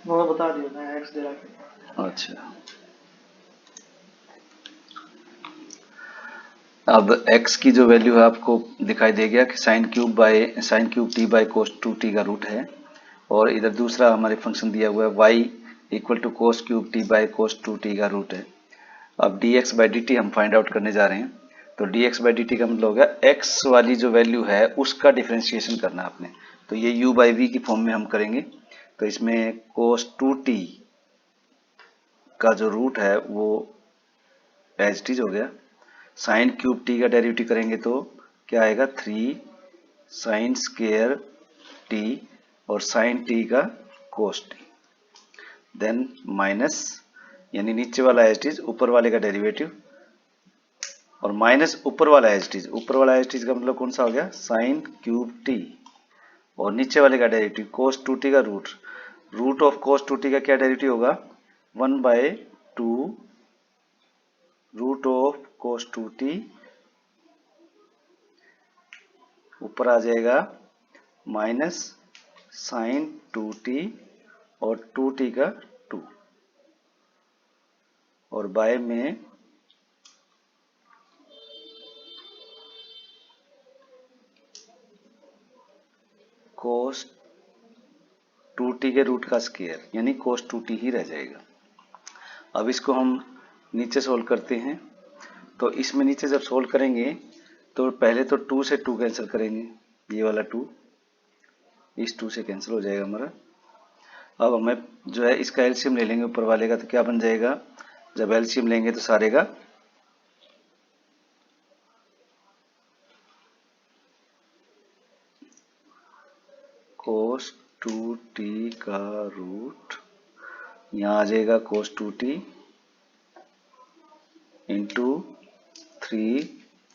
वो बता दिया मैं एक्स दे रखा। अच्छा, अब x की जो वैल्यू है आपको दिखाई दे गया कि sine cube t by cos two t का रूट है, और इधर दूसरा हमारे फंक्शन दिया हुआ है y equal to cos cube t by cos two t का रूट है। अब dx बाई डी टी हम फाइंड आउट करने जा रहे हैं। तो dx बाई डी टी का मतलब हो गया x वाली जो वैल्यू है उसका डिफरेंशिएशन करना है आपने। तो ये u बाई v की फॉर्म में हम करेंगे। तो इसमें कोस टू टी का जो रूट है वो एज इट इज हो गया। साइन क्यूब टी का डेरिवेटिव करेंगे तो क्या आएगा, 3 साइन स्क्वेयर टी और साइन टी का कोस टी, देन माइनस, यानी नीचे वाला एज इट इज, ऊपर वाले का डेरिवेटिव, और माइनस ऊपर वाला एज इट इज। ऊपर वाला एज इट इज का मतलब कौन सा हो गया, साइन क्यूब टी, और नीचे वाले का डेरिवेटिव कोस टू टी का root. Root of cos two t का क्या डेरिवेटिव होगा, 1/2 root of cos two t, ऊपर आ जाएगा माइनस साइन टू टी और टू टी का 2, और बाय में कोस टू टी के रूट का स्क्वायर, यानी कोस टू टी ही रह जाएगा। अब इसको हम नीचे सोल्व करते हैं। तो इसमें नीचे जब सोल्व करेंगे तो पहले तो 2 से 2 कैंसिल करेंगे, ये वाला 2 इस 2 से कैंसिल हो जाएगा हमारा। अब हमें जो है इसका एलसीएम ले लेंगे ऊपर वाले का, तो क्या बन जाएगा, जब एलसीएम लेंगे तो सारे का कोस टू टी का रूट, यहाँ आ जाएगा cos two t into 3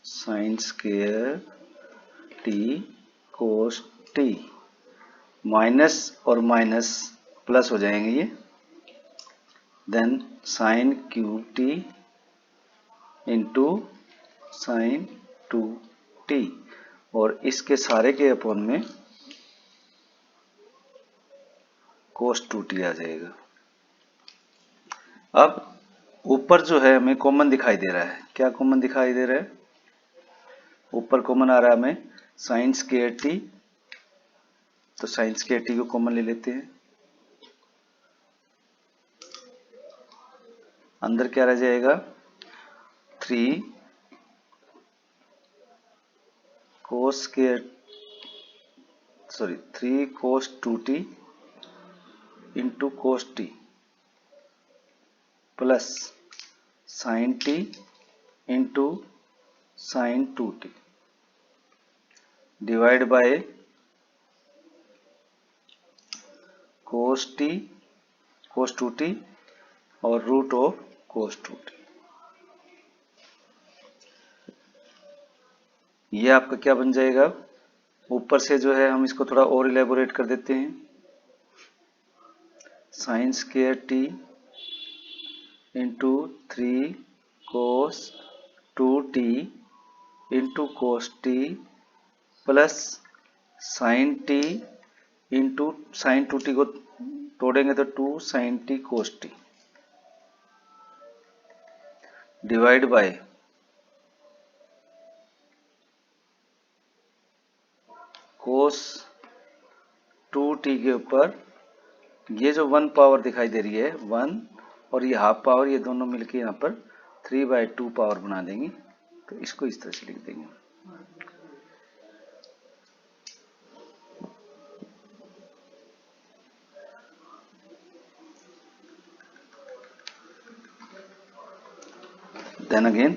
sine square t cos t, minus और माइनस प्लस हो जाएंगे ये, then sine cube t into sine two t, और इसके सारे के अपॉन में कोस टू टी आ जाएगा। अब ऊपर जो है हमें कॉमन दिखाई दे रहा है, क्या कॉमन दिखाई दे रहा है, ऊपर कॉमन आ रहा है हमें साइन स्क्वायर टी, तो साइन स्क्वायर टी को कॉमन ले लेते हैं। अंदर क्या रह जाएगा, 3 cos two t into cos t plus sine t into sine two t divide by cos t cos two t और root of cos two t. ये आपका क्या बन जाएगा, ऊपर से जो है हम इसको थोड़ा और इलेबोरेट कर देते हैं, sine square t into 3 cos two t into cos t plus sine t into sine two t को तोड़ेंगे तो 2 sine t cos t divide by cos two t के ऊपर ये जो 1 पावर दिखाई दे रही है 1, और ये हाफ पावर, ये दोनों मिलके यहाँ पर 3/2 पावर बना देंगे। तो इसको इस तरह से लिख देंगे। देन अगेन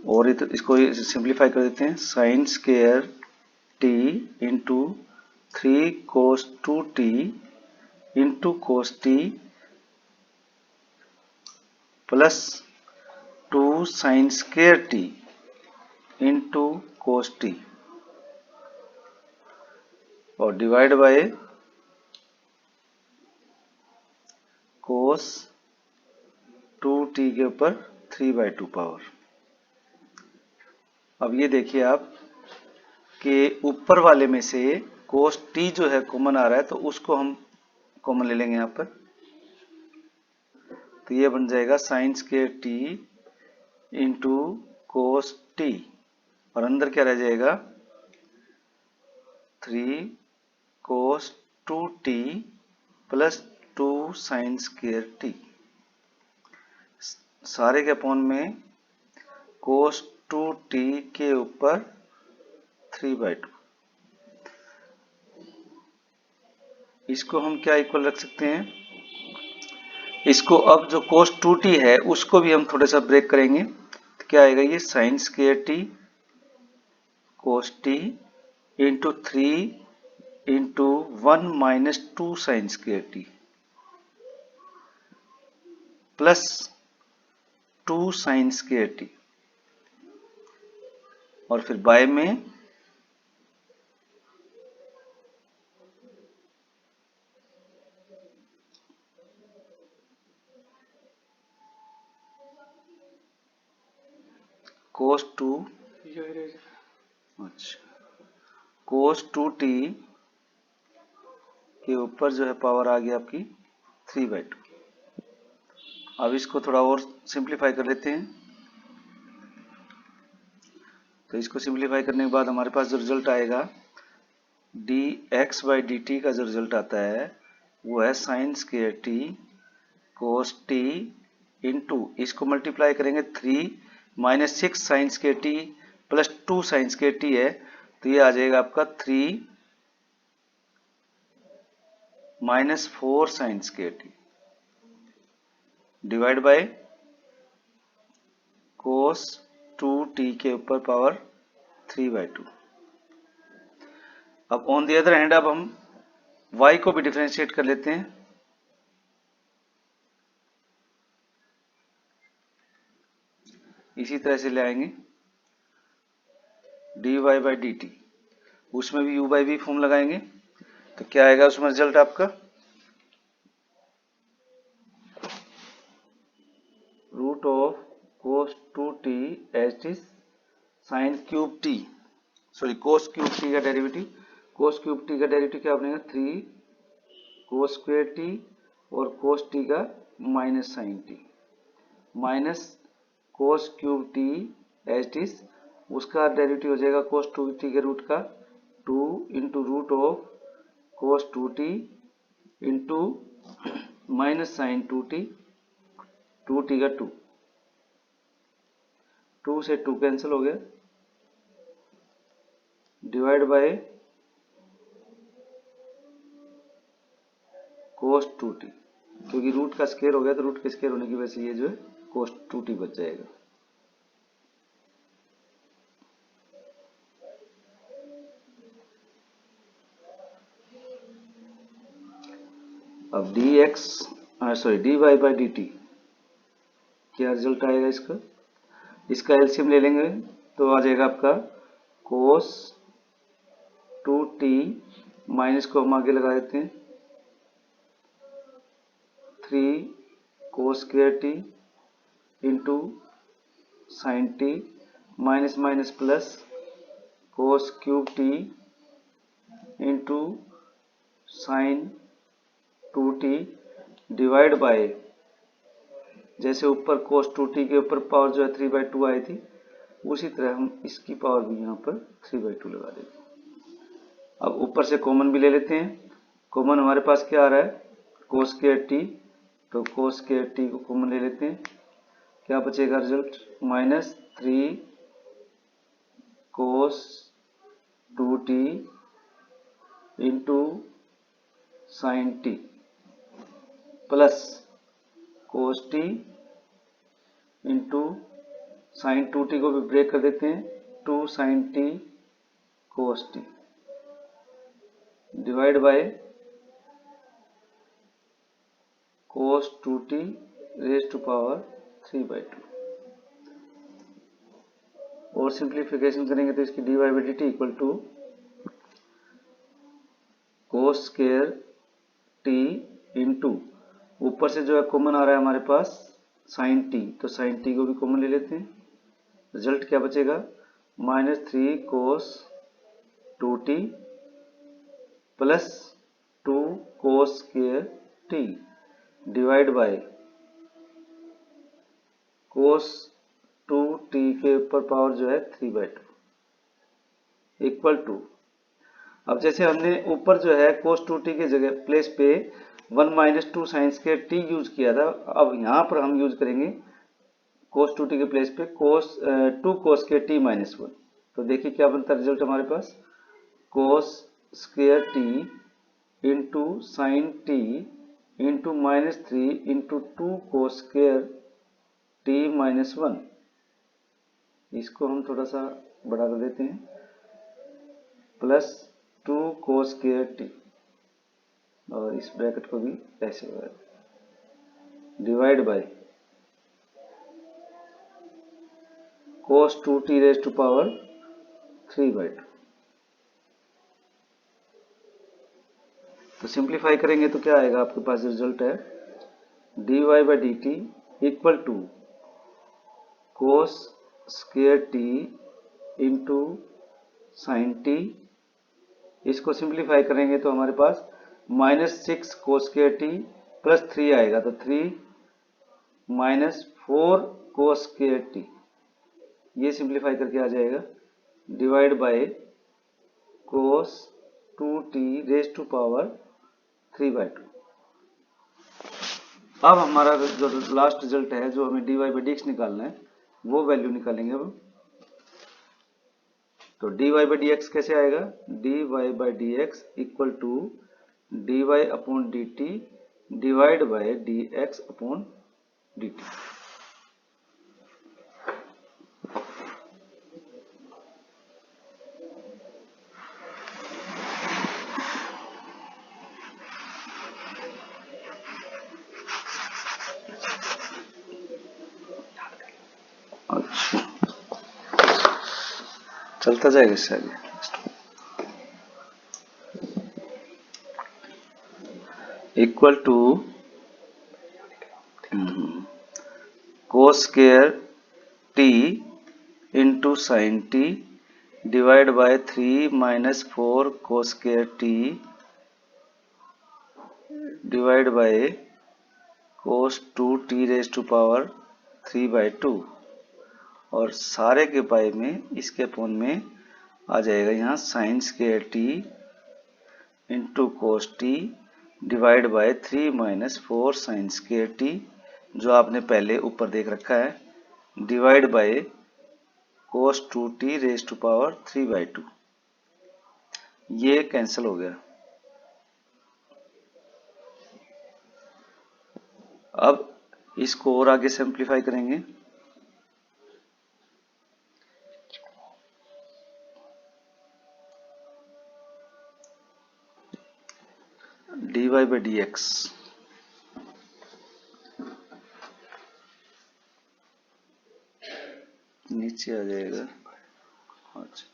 और इसको सिंप्लीफाई कर देते हैं, sine square t into 3 cos 2 t into cos t plus 2 sine square t into cos t और divide by cos two t के ऊपर 3/2 पावर। अब ये देखिए आप के ऊपर वाले में से कोस टी जो है कॉमन आ रहा है, तो उसको हम कॉमन ले लेंगे यहाँ पर। तो ये बन जाएगा sign square t into cos t, और अंदर क्या रह जाएगा 3 cos 2t plus 2 sine square T, सारे के अपॉन में कोस 2t के ऊपर 3/2। इसको हम क्या इक्वल रख सकते हैं, इसको अब जो कोस 2t है उसको भी हम थोड़ा सा ब्रेक करेंगे, तो क्या आएगा ये sine square t cos t into 3 into 1 minus 2 sine square t plus 2 sine square t, और फिर बाय में कोस 2, अच्छा कोस 2t के ऊपर जो है पावर आ गई आपकी 3/2। अब इसको थोड़ा और सिंप्लीफाई कर लेते हैं। तो इसको सिंप्लीफाई करने के बाद हमारे पास जो रिजल्ट आएगा dx/dt का जो रिजल्ट आता है वो है sign square t cos t into, इसको मल्टीप्लाई करेंगे 3 minus 6 sign square t plus 2 sine square T है, तो ये आ जाएगा आपका 3 minus 4 sine square t divide by cos 2t के ऊपर पावर 3/2। अब ऑन द अदर हैंड अब हम y को भी डिफरेंशिएट कर लेते हैं। इसी तरह से ले आएंगे dy/dt, उसमें भी u/v फॉर्म लगाएंगे, तो क्या आएगा उसमें रिजल्ट आपका root of cos 2t as is sine cube t, sorry cos cube t का डेरिवेटिव, कोस क्यूब टी का डेरिवेटिव क्या बनेगा 3 कोस स्क्वायर टी और कोस टी का minus sine t minus cos cube t as is, उसका derivative हो जाएगा cos 2t के रूट का 2 into root of cos 2t into minus sine 2t, 2t का 2 से 2 कैंसिल हो गया, डिवाइड बाय कोस 2t, क्योंकि रूट का स्क्वायर हो गया तो रूट के स्क्वायर होने की वजह से ये जो है कोस 2t बच जाएगा। अब dy/dt क्या रिजल्ट आएगा इसका, इसका एलसीएम ले लेंगे तो आ जाएगा आपका कोस 2t माइनस को हम आगे लगा देते हैं 3 cos square t into sine t minus minus plus cos cube t into sine 2t divide by, जैसे ऊपर कोस 2t के ऊपर पावर जो है 3/2 आई थी, उसी तरह हम इसकी पावर भी यहाँ पर 3/2 लगा देते हैं। अब ऊपर से कॉमन भी ले लेते हैं, कॉमन हमारे पास क्या आ रहा है कोस स्क्वायर टी, तो कोस स्क्वायर टी को कॉमन ले लेते हैं, क्या बचेगा result minus 3 cos 2t into sine t plus cos t into sine 2t को भी ब्रेक कर देते हैं 2 sine t cos t divide by cos 2t raise to power 3/2, और सिंप्लीफिकेशन करेंगे तो इसकी dy/dt equal to cos square t into, ऊपर से जो है कॉमन आ रहा है हमारे पास साइन टी, तो साइन टी को भी कॉमन ले लेते हैं, रिजल्ट क्या बचेगा -3 cos 2t plus 2 cos square t divide by cos 2t के ऊपर पावर जो है 3/2 इक्वल टू, अब जैसे हमने ऊपर जो है कोस 2t की जगह प्लेस पे 1 minus 2 sine square T use किया था, अब यहाँ पर हम यूज करेंगे कोस 2t के प्लेस पे cos 2 cos square t minus 1। तो देखिए क्या बनता है रिजल्ट हमारे पास, cos square t into sine t into -3 into 2 cos square t minus 1। इसको हम थोड़ा सा बढ़ा कर देते हैं, प्लस 2 कोस स्क्वायर टी, और इस ब्रैकेट को भी ऐसे divide by cos 2t raise to power 3/2। तो सिंप्लीफाई करेंगे तो क्या आएगा, आपके पास रिजल्ट है dy by d t equal to cos square t into sine t. इसको सिंप्लीफाई करेंगे तो हमारे पास -6 कोस स्क्वायर टी प्लस 3 आएगा, तो 3 माइनस 4 कोस स्क्वायर टी, ये सिंप्लीफाई करके आ जाएगा divide by cos 2t raise to power 3/2। अब हमारा जो लास्ट रिजल्ट है, जो हमें dy बाई डी एक्स निकालना है, वो वैल्यू निकालेंगे अब। तो dy बाई डी एक्स कैसे आएगा, dy by d x equal to dy upon d t divide by d x upon d t. अच्छा, चलता जाएगा इससे आगे। Equal to cos square t into sine t divide by 3 minus 4 cos square t divide by cos 2t raise to power 3/2, और सारे के पाई में इसके अपोन में आ जाएगा यहाँ sine square t into cos t divide by 3 minus 4 sine square t, जो आपने पहले ऊपर देख रखा है, divide by cos 2t raise to power 3/2। ये कैंसिल हो गया। अब इसको और आगे सिंप्लीफाई करेंगे, dy बाई डी एक्स नीचे आ जाएगा। अच्छा,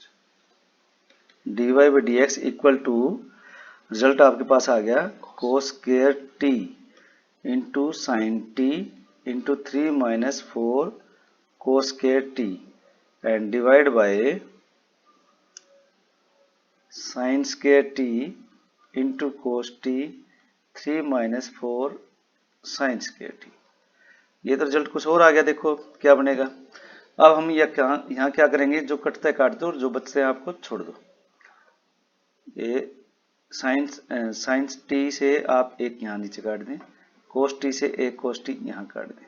dy by d x equal to, result आपके पास आ गया cos square t into sine t into 3 minus 4 cos square t and divide by sine square t into cos t 3 minus 4 sine square t. ये तो result कुछ और आ गया, देखो क्या बनेगा। अब हम यहाँ क्या करेंगे, जो कटता है काट दो और जो बचते हैं आपको छोड़ दो। ये साइंस टी से आप एक यहाँ नीचे काट दें, कोस टी से एक कोस टी यहाँ काट दें,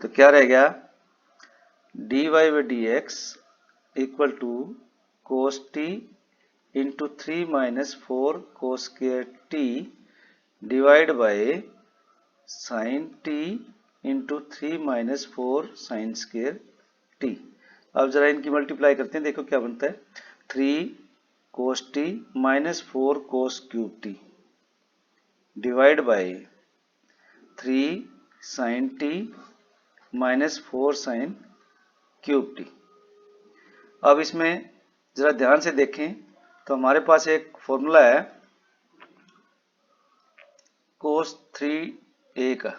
तो क्या रह गया dy by d x equal to cos t into 3 minus 4 cos square t divide by sine t into 3 minus 4 sine square t. अब जरा इनकी मल्टीप्लाई करते हैं, देखो क्या बनता है 3 cos t minus 4 cos cube t divide by 3 sine t minus 4 sine cube t. अब इसमें जरा ध्यान से देखें तो हमारे पास एक फॉर्मूला है कोस 3a का,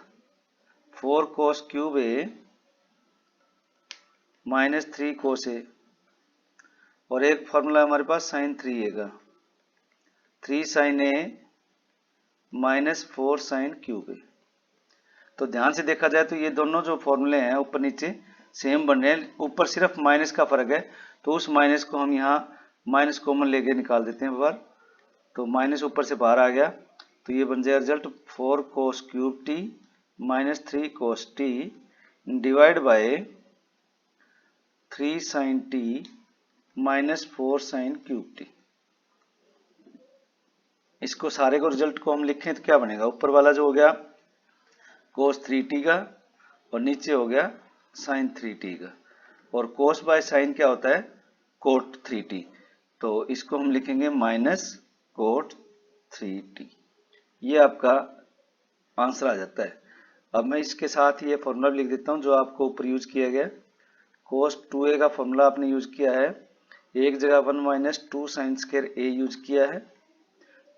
4 कोस क्यूब ए माइनस 3 कोस ए और एक फॉर्मूला हमारे पास साइन 3a का, 3 sine a minus 4 sine cube a। तो ध्यान से देखा जाए तो ये दोनों जो फॉर्मूले हैं ऊपर नीचे सेम बन रहे हैं, ऊपर सिर्फ माइनस का फर्क है, तो उस माइनस को हम यहाँ माइनस कॉमन लेके निकाल देते हैं बाहर। तो माइनस ऊपर से बाहर आ गया, तो ये बन जाएगा result 4 cos cube t minus 3 cos t divide by 3 sine t minus 4 sine cube t. इसको सारे को रिजल्ट को हम लिखें तो क्या बनेगा, ऊपर वाला जो हो गया कोस 3t का और नीचे हो गया साइन 3t का, और कोस बाय साइन क्या होता है, कोट 3t, तो इसको हम लिखेंगे माइनस कोट 3t। ये आपका आंसर आ जाता है। अब मैं इसके साथ ये फॉर्मूला भी लिख देता हूँ जो आपको ऊपर यूज किया गया। कोस 2a का फॉर्मूला आपने यूज किया है, एक जगह 1 minus 2 sine square a use किया है,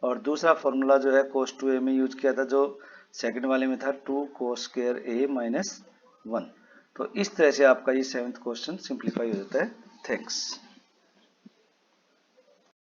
और दूसरा फॉर्मूला जो है कोस 2a में यूज किया था जो सेकंड वाले में था 2 कोस स्क्वायर a माइनस 1। तो इस तरह से आपका ये 7th क्वेश्चन सिंप्लीफाई हो जाता है। थैंक्स।